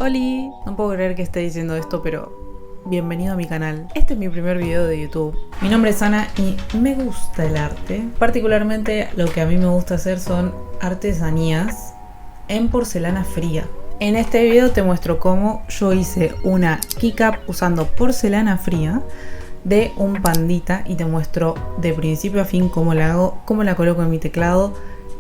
¡Holi! No puedo creer que esté diciendo esto, pero bienvenido a mi canal. Este es mi primer video de YouTube. Mi nombre es Ana y me gusta el arte. Particularmente lo que a mí me gusta hacer son artesanías en porcelana fría. En este video te muestro cómo yo hice una keycap usando porcelana fría de un pandita y te muestro de principio a fin cómo la hago, cómo la coloco en mi teclado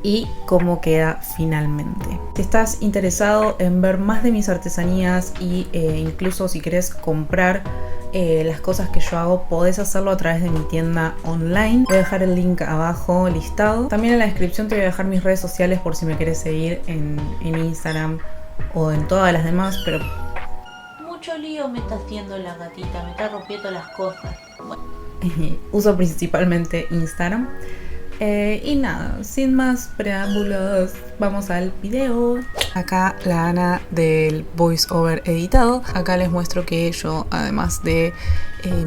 y cómo queda finalmente. Si estás interesado en ver más de mis artesanías y incluso si querés comprar las cosas que yo hago, podés hacerlo a través de mi tienda online. Voy a dejar el link abajo listado. También en la descripción te voy a dejar mis redes sociales por si me querés seguir en Instagram o en todas las demás, pero mucho lío me está haciendo la gatita, me está rompiendo las cosas. Bueno. Uso principalmente Instagram. Y nada, sin más preámbulos, vamos al video. Acá la Ana del voiceover editado. Acá les muestro que yo, además de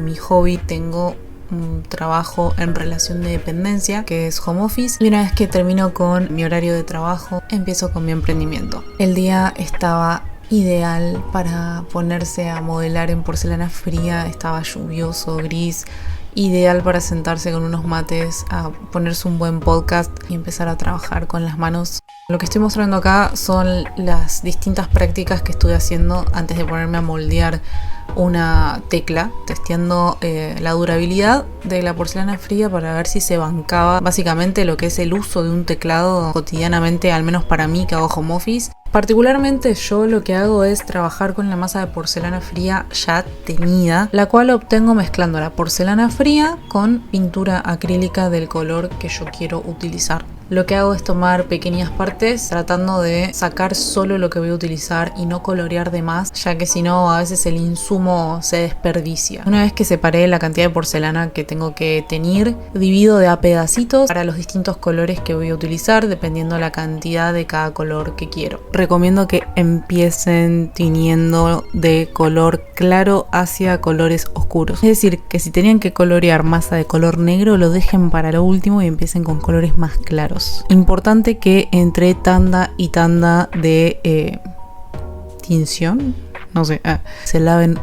mi hobby, tengo un trabajo en relación de dependencia que es home office, y una vez que termino con mi horario de trabajo empiezo con mi emprendimiento. El día estaba ideal para ponerse a modelar en porcelana fría, estaba lluvioso, gris, ideal para sentarse con unos mates a ponerse un buen podcast y empezar a trabajar con las manos. Lo que estoy mostrando acá son las distintas prácticas que estuve haciendo antes de ponerme a moldear una tecla, testeando la durabilidad de la porcelana fría para ver si se bancaba básicamente lo que es el uso de un teclado cotidianamente, al menos para mí que hago home office. Particularmente yo lo que hago es trabajar con la masa de porcelana fría ya teñida, la cual obtengo mezclando la porcelana fría con pintura acrílica del color que yo quiero utilizar. Lo que hago es tomar pequeñas partes tratando de sacar solo lo que voy a utilizar y no colorear de más, ya que si no a veces el insumo se desperdicia. Una vez que separé la cantidad de porcelana que tengo que teñir, divido de a pedacitos para los distintos colores que voy a utilizar dependiendo la cantidad de cada color que quiero. Recomiendo que empiecen tiñendo de color claro hacia colores oscuros. Es decir, que si tenían que colorear masa de color negro, lo dejen para lo último y empiecen con colores más claros. Importante que entre tanda y tanda de tinción, no sé, se laven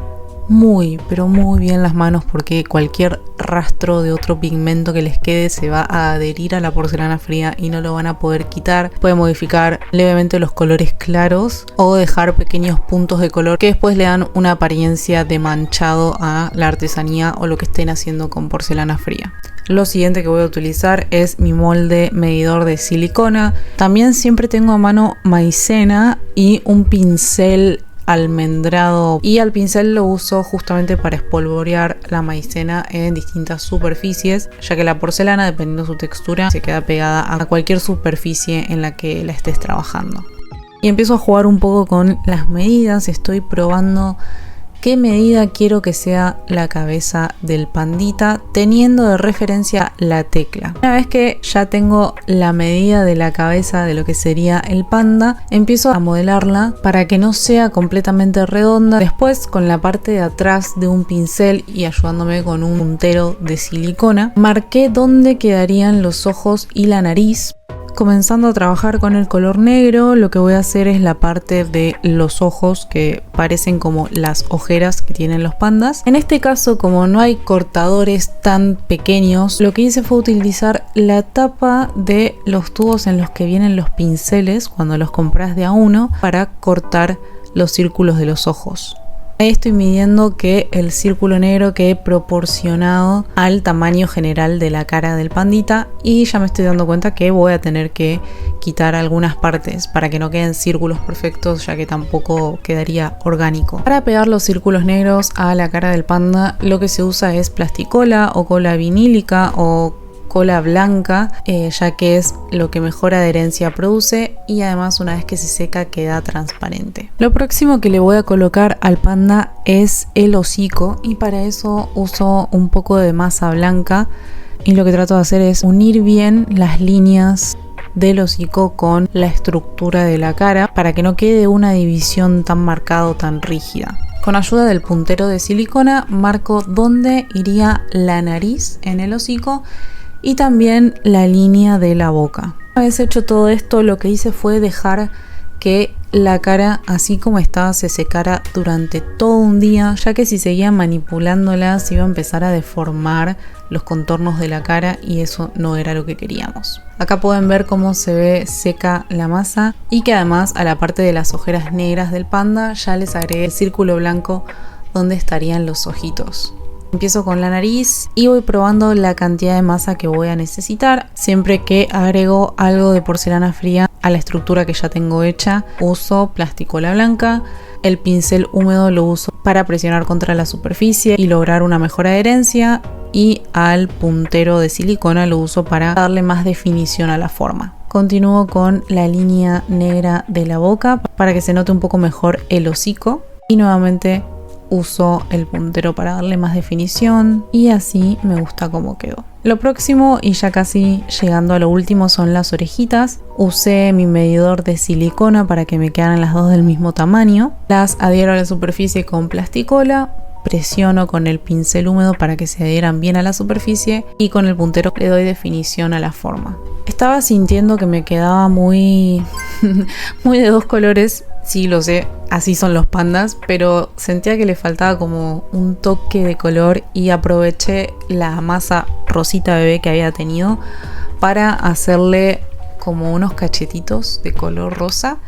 muy, pero muy bien las manos, porque cualquier rastro de otro pigmento que les quede se va a adherir a la porcelana fría y no lo van a poder quitar. Pueden modificar levemente los colores claros o dejar pequeños puntos de color que después le dan una apariencia de manchado a la artesanía o lo que estén haciendo con porcelana fría. Lo siguiente que voy a utilizar es mi molde medidor de silicona. También siempre tengo a mano maicena y un pincel almendrado, y al pincel lo uso justamente para espolvorear la maicena en distintas superficies, ya que la porcelana, dependiendo de su textura, se queda pegada a cualquier superficie en la que la estés trabajando. Y empiezo a jugar un poco con las medidas. Estoy probando qué medida quiero que sea la cabeza del pandita, teniendo de referencia la tecla. Una vez que ya tengo la medida de la cabeza de lo que sería el panda, empiezo a modelarla para que no sea completamente redonda. Después, con la parte de atrás de un pincel y ayudándome con un puntero de silicona, marqué dónde quedarían los ojos y la nariz. Comenzando a trabajar con el color negro, lo que voy a hacer es la parte de los ojos, que parecen como las ojeras que tienen los pandas. En este caso, como no hay cortadores tan pequeños, lo que hice fue utilizar la tapa de los tubos en los que vienen los pinceles cuando los compras de a uno para cortar los círculos de los ojos. Ahí estoy midiendo que el círculo negro quede proporcionado al tamaño general de la cara del pandita, y ya me estoy dando cuenta que voy a tener que quitar algunas partes para que no queden círculos perfectos, ya que tampoco quedaría orgánico. Para pegar los círculos negros a la cara del panda, lo que se usa es plasticola o cola vinílica o cola blanca, ya que es lo que mejor adherencia produce, y además una vez que se seca queda transparente. Lo próximo que le voy a colocar al panda es el hocico, y para eso uso un poco de masa blanca, y lo que trato de hacer es unir bien las líneas del hocico con la estructura de la cara para que no quede una división tan marcada o tan rígida. Con ayuda del puntero de silicona marco dónde iría la nariz en el hocico y también la línea de la boca. Una vez hecho todo esto, lo que hice fue dejar que la cara así como estaba se secara durante todo un día, ya que si seguía manipulándola se iba a empezar a deformar los contornos de la cara y eso no era lo que queríamos. Acá pueden ver cómo se ve seca la masa y que además a la parte de las ojeras negras del panda ya les agregué el círculo blanco donde estarían los ojitos. Empiezo con la nariz y voy probando la cantidad de masa que voy a necesitar. Siempre que agrego algo de porcelana fría a la estructura que ya tengo hecha, uso plasticola blanca. El pincel húmedo lo uso para presionar contra la superficie y lograr una mejor adherencia. Y al puntero de silicona lo uso para darle más definición a la forma. Continúo con la línea negra de la boca para que se note un poco mejor el hocico. Y nuevamente uso el puntero para darle más definición y así me gusta cómo quedó. Lo próximo y ya casi llegando a lo último son las orejitas. Usé mi medidor de silicona para que me quedaran las dos del mismo tamaño. Las adhiero a la superficie con plasticola. Presiono con el pincel húmedo para que se adhieran bien a la superficie y con el puntero le doy definición a la forma. Estaba sintiendo que me quedaba muy de dos colores. Sí, lo sé, así son los pandas, pero sentía que le faltaba como un toque de color y aproveché la masa rosita bebé que había tenido para hacerle como unos cachetitos de color rosa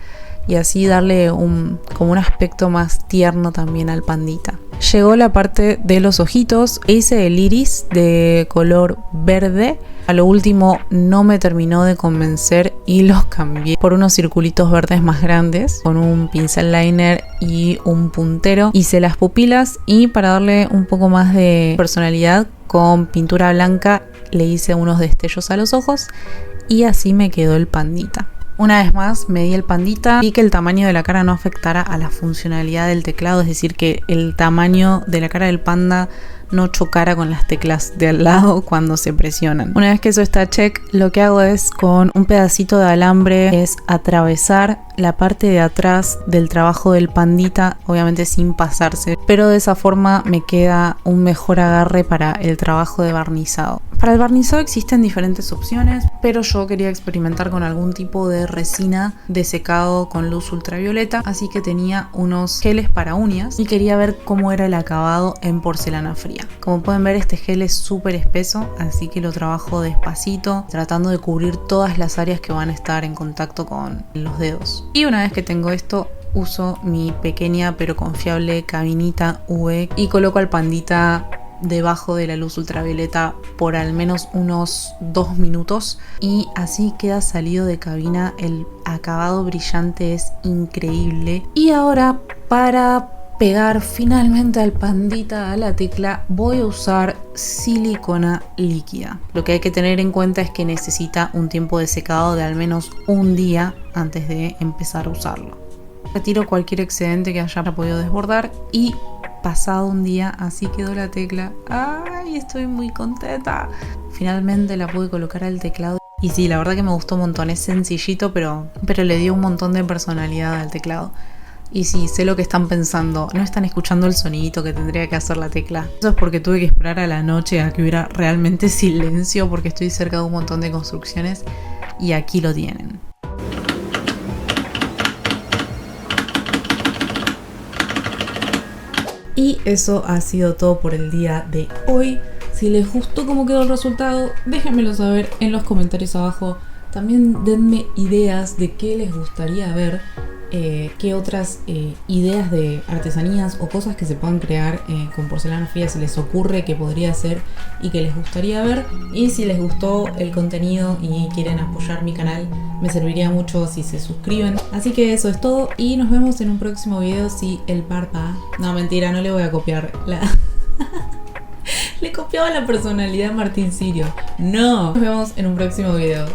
y así darle como un aspecto más tierno también al pandita. Llegó la parte de los ojitos, hice el iris de color verde. A lo último no me terminó de convencer y los cambié por unos circulitos verdes más grandes con un pincel liner y un puntero. Hice las pupilas y para darle un poco más de personalidad con pintura blanca le hice unos destellos a los ojos y así me quedó el pandita. Una vez más medí el pandita, vi que el tamaño de la cara no afectara a la funcionalidad del teclado, es decir, que el tamaño de la cara del panda no chocara con las teclas de al lado cuando se presionan. Una vez que eso está check, lo que hago es con un pedacito de alambre es atravesar la parte de atrás del trabajo del pandita, obviamente sin pasarse, pero de esa forma me queda un mejor agarre para el trabajo de barnizado. Para el barnizado existen diferentes opciones, pero yo quería experimentar con algún tipo de resina de secado con luz ultravioleta, así que tenía unos geles para uñas y quería ver cómo era el acabado en porcelana fría. Como pueden ver, este gel es súper espeso, así que lo trabajo despacito, tratando de cubrir todas las áreas que van a estar en contacto con los dedos. Y una vez que tengo esto, uso mi pequeña pero confiable cabinita UV y coloco al pandita debajo de la luz ultravioleta por al menos unos 2 minutos y así queda salido de cabina. El acabado brillante es increíble. Y ahora, para pegar finalmente al pandita a la tecla, voy a usar silicona líquida. Lo que hay que tener en cuenta es que necesita un tiempo de secado de al menos un día antes de empezar a usarlo. Retiro cualquier excedente que haya podido desbordar y pasado un día así quedó la tecla. ¡Ay! Estoy muy contenta. Finalmente la pude colocar al teclado. Y sí, la verdad que me gustó un montón. Es sencillito, pero le dio un montón de personalidad al teclado. Y sí, sé lo que están pensando. No están escuchando el sonidito que tendría que hacer la tecla. Eso es porque tuve que esperar a la noche a que hubiera realmente silencio, porque estoy cerca de un montón de construcciones. Y aquí lo tienen. Y eso ha sido todo por el día de hoy. Si les gustó cómo quedó el resultado, déjenmelo saber en los comentarios abajo. También denme ideas de qué les gustaría ver, qué otras ideas de artesanías o cosas que se puedan crear con porcelana fría se les ocurre que podría ser y que les gustaría ver. Y si les gustó el contenido y quieren apoyar mi canal, me serviría mucho si se suscriben. Así que eso es todo y nos vemos en un próximo video. Si el parpa... No, mentira, no le voy a copiar la... Le copiaba la personalidad a Martín Sirio. No. Nos vemos en un próximo video.